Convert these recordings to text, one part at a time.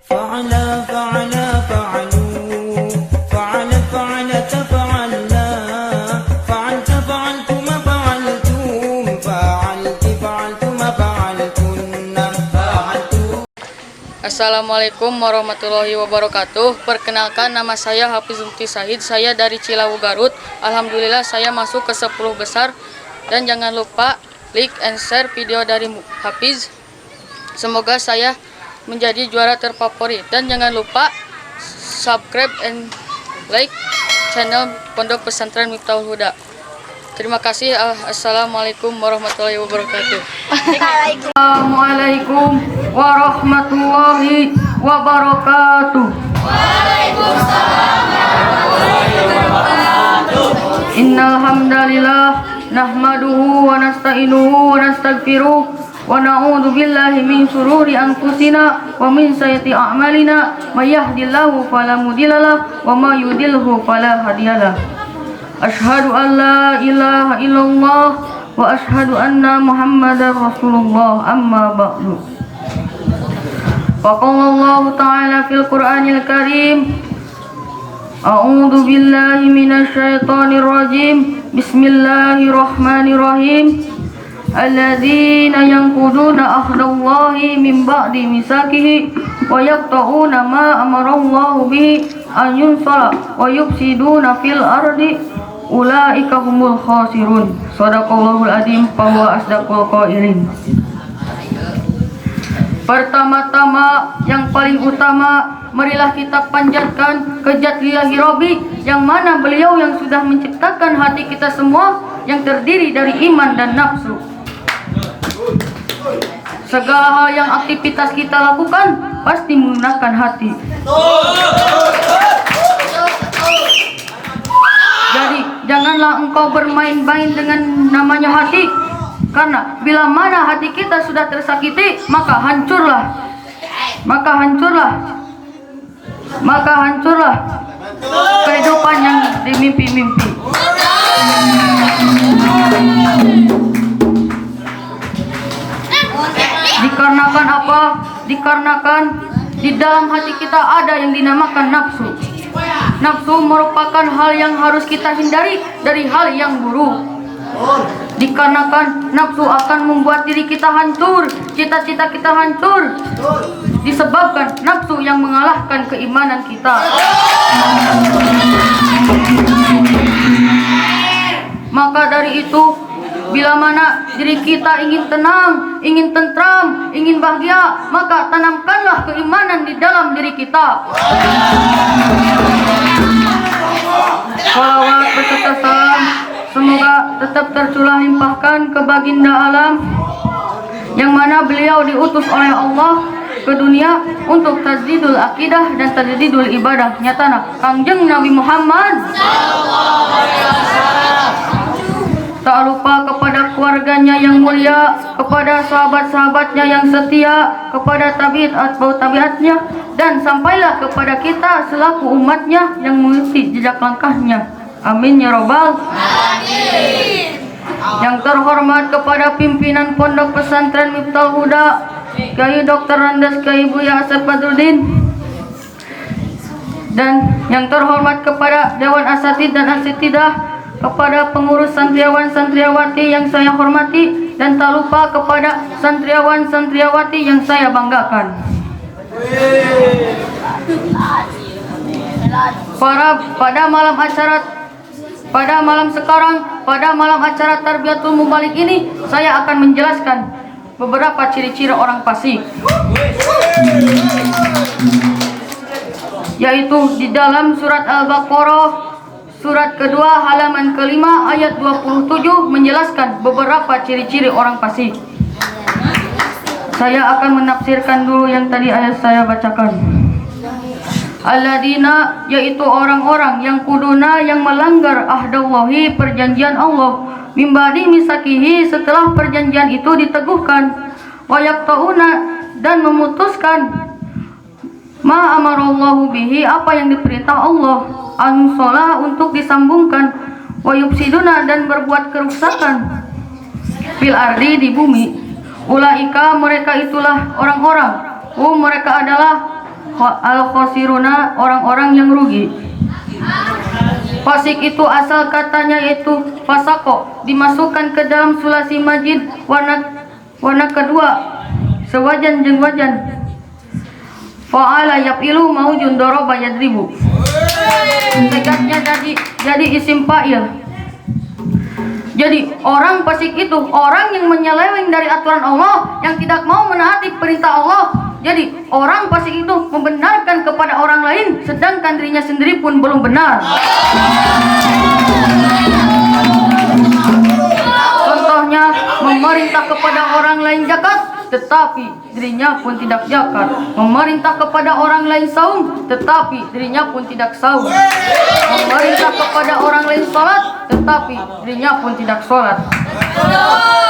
Assalamualaikum warahmatullahi wabarakatuh. Perkenalkan, nama saya Hafiz Mufti Sahid. Saya dari Cilawu, Garut. Alhamdulillah saya masuk ke 10 besar. Dan jangan lupa like and share video dari Hafiz. Semoga saya menjadi juara terfavorit. Dan jangan lupa subscribe and like channel Pondok Pesantren Miftahul Huda. Terima kasih. Assalamualaikum warahmatullahi wabarakatuh. Assalamualaikum warahmatullahi wabarakatuh. Waalaikumsalam warahmatullahi wabarakatuh. Innal hamdalillah nahmaduhu wa nasta'inuhu wa nastaghfiruh wa na'udzu billahi min shururi anfusina wa min sayyiati a'malina may yahdihillahu fala mudhillalah wa may yudhlilhu fala hadiyalah. Asyhadu an la ilaha illallah wa asyhadu anna Muhammadar Rasulullah, amma ba'du. Faqala Allah Ta'ala fil Qur'anil Karim, a'udzu billahi minasy syaithanir rajim. Bismillahirrahmanirrahim. Alladzina yanquduna ahdallahi min ba'di mitsaqihi wa yaqta'una ma amarallahu bihi an yunsala wa yufsiduna fil ardi ulaika humul khasirun. Shadaqallahul adzim wa huwa asdaqul qailin. Pertama-tama, yang paling utama, marilah kita panjatkan kehadirat lillahi rabbi, yang mana beliau yang sudah menciptakan hati kita semua yang terdiri dari iman dan nafsu. Segala hal yang aktivitas kita lakukan pasti menggunakan hati. Jadi janganlah engkau bermain-main dengan namanya hati, karena bila mana hati kita sudah tersakiti, maka hancurlah kehidupan yang dimimpi-mimpi. Dikarenakan apa? Dikarenakan di dalam hati kita ada yang dinamakan nafsu. Nafsu merupakan hal yang harus kita hindari dari hal yang buruk. Dikarenakan nafsu akan membuat diri kita hancur, cita-cita kita hancur, disebabkan nafsu yang mengalahkan keimanan kita. Maka dari itu, bila mana diri kita ingin tenang, ingin tentram, ingin bahagia, maka tanamkanlah keimanan di dalam diri kita. Shalawat beserta salam semoga tetap tercurah limpahkan ke baginda alam, yang mana beliau diutus oleh Allah ke dunia untuk tajdidul akidah dan tajdidul ibadah. Nyatana Kangjeng Nabi Muhammad. Tak lupa kepada keluarganya yang mulia, kepada sahabat-sahabatnya yang setia, kepada tabi'at atba'ut tabi'atnya, dan sampailah kepada kita selaku umatnya yang mengikuti jejak langkahnya. Amin ya robbal alamin. Yang terhormat kepada pimpinan Pondok Pesantren Miftahul Huda, Kyai Dr. Randes Kyai Buya Asep Badruddin, dan yang terhormat kepada Dewan Asatid dan Asatidah, kepada pengurus santriawan-santriawati yang saya hormati, dan tak lupa kepada santriawan-santriawati yang saya banggakan. Pada malam acara Tarbiyatul Mubalik ini, saya akan menjelaskan beberapa ciri-ciri orang fasik, yaitu di dalam surat Al-Baqarah surat kedua halaman kelima ayat 27 menjelaskan beberapa ciri-ciri orang fasik. Saya akan menafsirkan dulu yang tadi ayat saya bacakan. Alladzina, yaitu orang-orang yang kuduna, yang melanggar ahdallahi, perjanjian Allah, mimbadi misakihi, setelah perjanjian itu diteguhkan, wa yaqtauna, dan memutuskan ma amarallahu bihi, apa yang diperintah Allah, ansola, untuk disambungkan, wa yufsiduna, dan berbuat kerusakan, fil ardi, di bumi. Ulaika, mereka itulah orang-orang, mereka adalah al-khosiruna, orang-orang yang rugi. Fasik itu asal katanya yaitu fasako, dimasukkan ke dalam sulasi majid warna kedua sewajan jeung wajan. Fa'ala yafilu maujun doroba yadribu. Tegasnya jadi isim fa'il. Jadi orang fasik itu orang yang menyeleweng dari aturan Allah, yang tidak mau menaati perintah Allah. Jadi orang fasik itu membenarkan kepada orang lain sedangkan dirinya sendiri pun belum benar. Contohnya memerintah kepada orang lain zakat tetapi dirinya pun tidak zakat, memerintah kepada orang lain saum tetapi dirinya pun tidak saum, memerintah kepada orang lain salat tetapi dirinya pun tidak salat.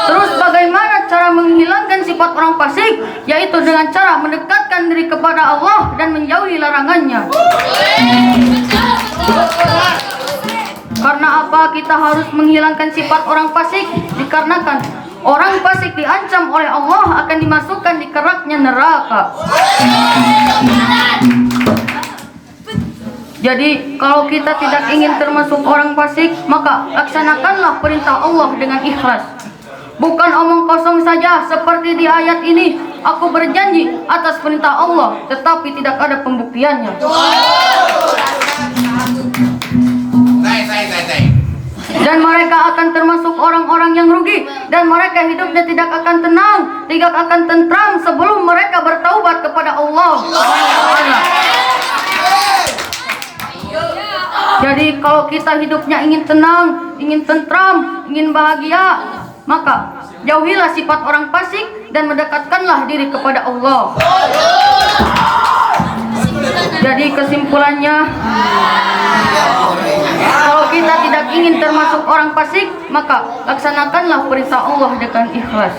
Terus bagaimana cara menghilangkan sifat orang fasik? Yaitu dengan cara mendekatkan diri kepada Allah dan menjauhi larangannya. Karena apa kita harus menghilangkan sifat orang fasik? Dikarenakan orang fasik diancam oleh Allah akan dimasukkan di keraknya neraka. Jadi kalau kita tidak ingin termasuk orang fasik, maka laksanakanlah perintah Allah dengan ikhlas. Bukan omong kosong saja seperti di ayat ini, aku berjanji atas perintah Allah, tetapi tidak ada pembuktiannya. Dan mereka akan termasuk orang-orang yang rugi, dan mereka hidupnya tidak akan tenang, tidak akan tentram sebelum mereka bertaubat kepada Allah. Jadi kalau kita hidupnya ingin tenang, ingin tentram, ingin bahagia, maka jauhilah sifat orang fasik dan mendekatkanlah diri kepada Allah. Jadi kesimpulannya, kalau kita tidak ingin termasuk orang fasik, maka laksanakanlah perintah Allah dengan ikhlas.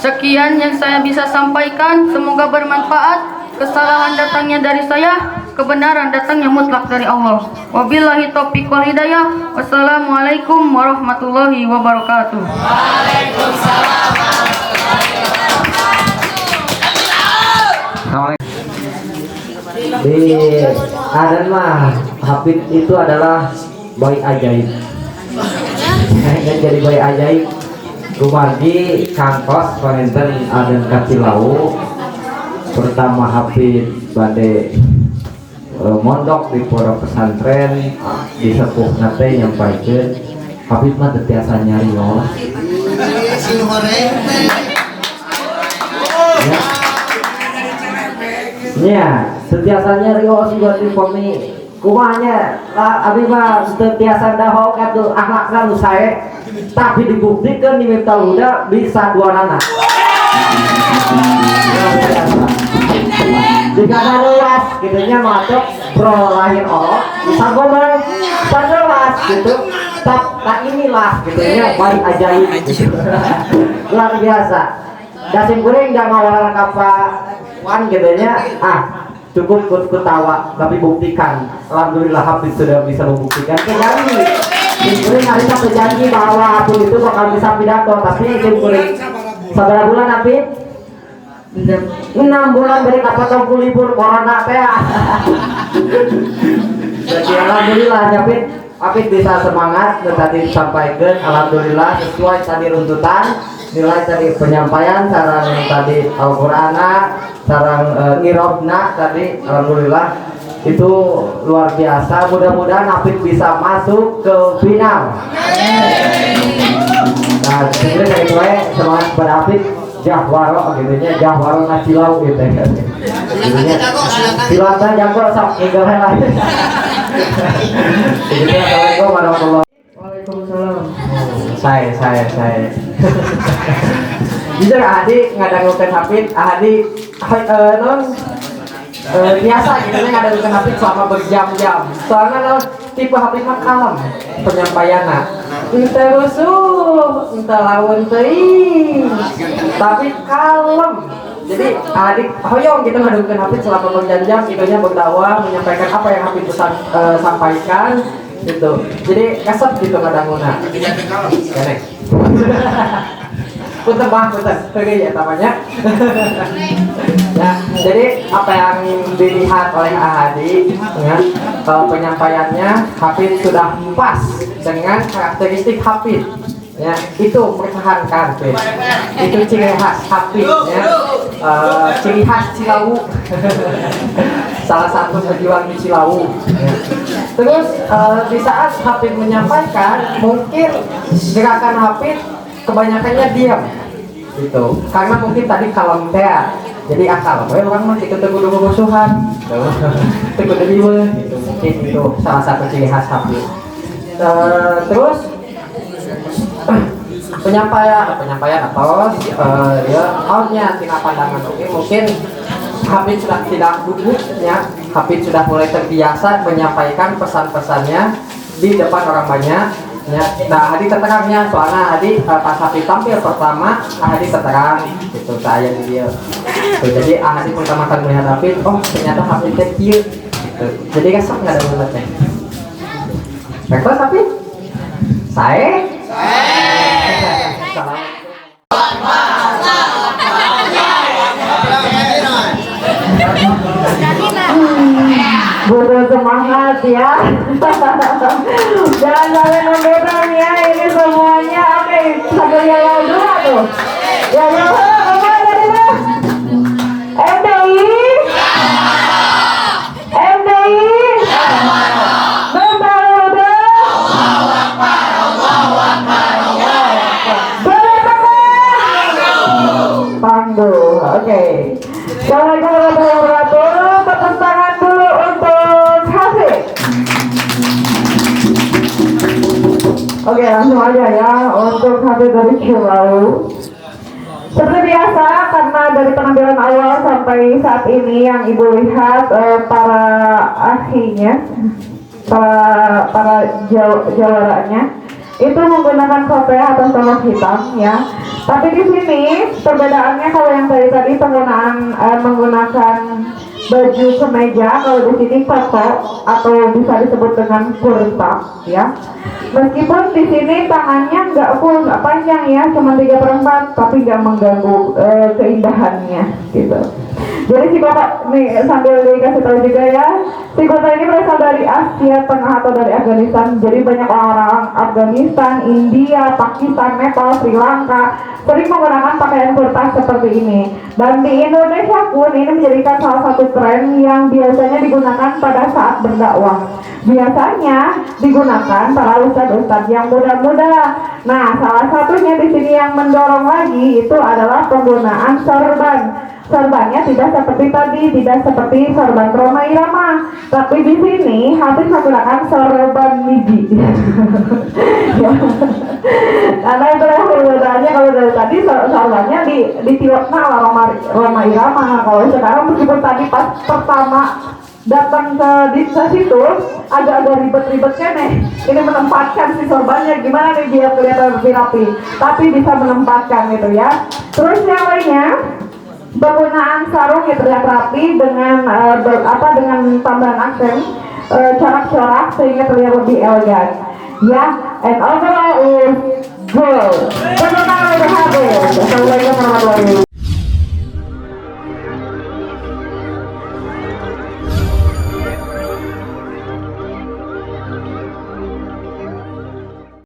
Sekian yang saya bisa sampaikan, semoga bermanfaat. Kesalahan datangnya dari saya, kebenaran datangnya mutlak dari Allah. Wabillahi taufiq wal hidayah. Wassalamualaikum warahmatullahi wabarakatuh. Di adan mah Hafid itu adalah bayi ajaib. Yang jadi bayi ajaib kumagi kantos panenten adan Katilau. Pertama Hafid bade mondok di pondok pesantren di sepuh nate nyampaikeun Hafid mah teu tiasa nyarios. Ya, setiasanya rios buat di pemi kumanya abi mah setiasa dahok atuh akhlak nu sae tapi dibuktikan di Miftahuda bisa dua anak. Jika ada luas gitunya masuk pro lahir orok bisa gomel luas gitu tak inilah gitunya baik ajaib gitu. Luar biasa dasim kuring gak ngawalan kapan gitunya cukup ketawa tapi buktikan. Alhamdulillah Hafid sudah bisa membuktikan kembali. Kuring hari sampai janji bahwa aku itu bakal bisa pidato tapi kuring sabar bulan Hafid 6 bulan dari kapan libur corona teh. Jadi alhamdulillah Hafid bisa semangat dan tadi disampaikan alhamdulillah sesuai tadi runtutan nilai tadi penyampaian sarang tadi Al-Qur'ana sarang ngirobna tadi alhamdulillah itu luar biasa. Mudah-mudahan Hafid bisa masuk ke final. Nah sebenarnya kayak gue semangat kepada Hafid Jahwaro gitunya Jahwaro Nacilau gitu ya. Silatan jago sok ninggal lah. Jadi assalamualaikum warahmatullahi wabarakatuh. Waalaikumsalam. Saya. Jujur Adi ngadangukeun Hafid, Adi non biasa gitu nya ngadangukeun Hafid selama berjam-jam. Soalnya non tipe Hafid mah kalem penyampaianna. Ente rusuh, ente lawan teuing. Tapi kalem. Jadi adik hoyong kita ngadukeun Hafid selama berjam-jam gitunya berdakwah menyampaikan apa yang Hafid pesan sampaikan gitu. Jadi kesep gitu ngadanguna. Kenek. Punten Bang, punten. Teu ya tamanya. Ya. Jadi apa yang dilihat oleh Ahadi ya, penyampaiannya Hafid sudah pas dengan karakteristik Hafid ya, itu mempertahankan itu ciri khas Hafid ya, ciri khas Cilawu salah satu pejuang di Cilawu ya. Terus di saat Hafid menyampaikan mungkin gerakan Hafid kebanyakannya diam gitu, karena mungkin tadi kalem teh jadi akal, orang mah itu kudu musuhan, itu kudu diwe, gitu mungkin itu salah satu ciri khas Hafid. Terus penyampaian atau ya outnya tinggal pandangan mungkin Hafid sudah tidak gugup ya, Hafid sudah mulai terbiasa menyampaikan pesan-pesannya di depan orang banyak ya. Nah Hadi terterangnya soalnya Hadi pas Hafid tampil pertama Hadi terterang gitu saya di dia tuh, jadi Hadi pertama kali melihat Hafid, oh ternyata Hafid teh kieu gitu. Jadi kesek nggak ada mulut teh rekos Hafid saya Butuh semangat ya. Jangan sampai nonton ya, ini semuanya oke. Sambil yang dua tuh. Ya apa tadi tuh? MDI. MDI. Panggul, oke. Assalamualaikum warahmatullahi wabarakatuh. Tepuk tangan dulu untuk Hafid. Oke, langsung aja ya untuk Hafid dari Cilawu. Seperti biasa, karena dari penampilan awal sampai saat ini yang ibu lihat para ahlinya, para jawaranya itu menggunakan kopiah atau tolong hitam ya. Tapi di sini perbedaannya, kalau yang tadi penggunaan menggunakan baju kemeja, kalau di sini koko atau bisa disebut dengan kurta ya. Meskipun di sini tangannya nggak full, nggak panjang ya, cuma 3/4, tapi nggak mengganggu keindahannya gitu. Jadi si kota nih sambil dikasih tahu juga ya, si kota ini berasal dari Asia Tengah atau dari Afghanistan. Jadi banyak orang Afghanistan, India, Pakistan, Nepal, Sri Lanka sering menggunakan pakaian kurta seperti ini. Dan di Indonesia pun ini menjadikan salah satu tren yang biasanya digunakan pada saat berdakwah. Biasanya digunakan para ustadz-ustadz yang muda-muda. Nah, salah satunya di sini yang mendorong lagi itu adalah penggunaan sorban. Sorbannya tidak seperti tadi, tidak seperti sorban Roma Irama, tapi di sini Hafid menggunakan sorban midi. Karena itu perbedaannya, kalau dari tadi sorbannya di tilokna Roma Irama. Kalau sekarang meskipun tadi pas pertama datang ke situ agak-agak ribet-ribetnya nih, ini menempatkan si sorbannya gimana nih biar kelihatan lebih rapi, tapi bisa menempatkan gitu ya. Terus yang lainnya, penggunaan sarung yang terlihat rapi dengan dengan tambahan aksen corak-corak sehingga terlihat lebih elegan ya. And overall is